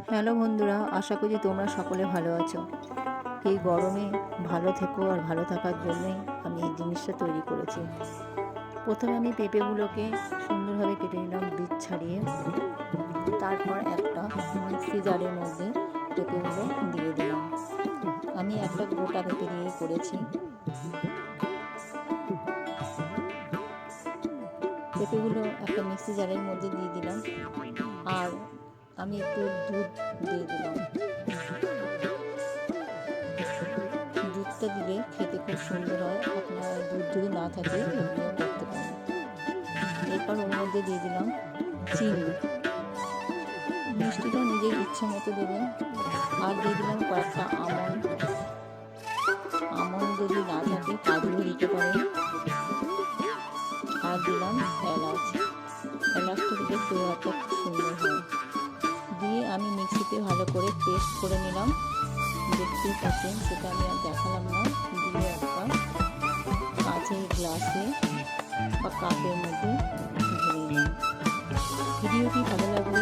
Hello বন্ধুরা, আশা করি তোমরা সকলে ভালো আছো। এই গরমে ভালো থেকো, আর ভালো থাকার জন্যই আমি এই জিনিসটা তৈরি করেছি। প্রথমে আমি পেঁপেগুলোকে সুন্দরভাবে কেটে নিলাম বীজ ছাড়িয়ে। তারপর একটা মিক্সি জারের মধ্যে পেঁপেগুলো দিয়ে দিলাম। আমি একটা গোটা পেঁপে দিয়ে করেছি। পেঁপেগুলো একটা মিক্সি জারের মধ্যে দিয়ে দিলাম, আর আমি একটু দুধ দিয়ে দিলাম। দুধটা দিলে খেতে খুব সুন্দর হয়। আপনার দুধ যদি না থাকে এমনিও করতে পারেন। এরপর ওর মধ্যে দিয়ে দিলাম চিনি। মিষ্টিটা নিজের ইচ্ছে মতো দেবেন। আর দিয়ে দিলাম কয়েকটা আমন্ড। আমন্ড যদি না থাকে কাজুও দিতে পারেন। আর দিলাম এলাচ। এলাচটা দিলে ফ্লেভারটা খুব সুন্দর হয়। দিয়ে আমি মিক্সিতে ভালো করে পেস্ট করে নিলাম। দেখতেই পাচ্ছেন, সেটা আমি আর দেখালাম না। দিয়ে একটা কাঁচের গ্লাসে বা কাপের মধ্যে ঢেলে নিলাম। ভিডিওটি ভালো লাগলে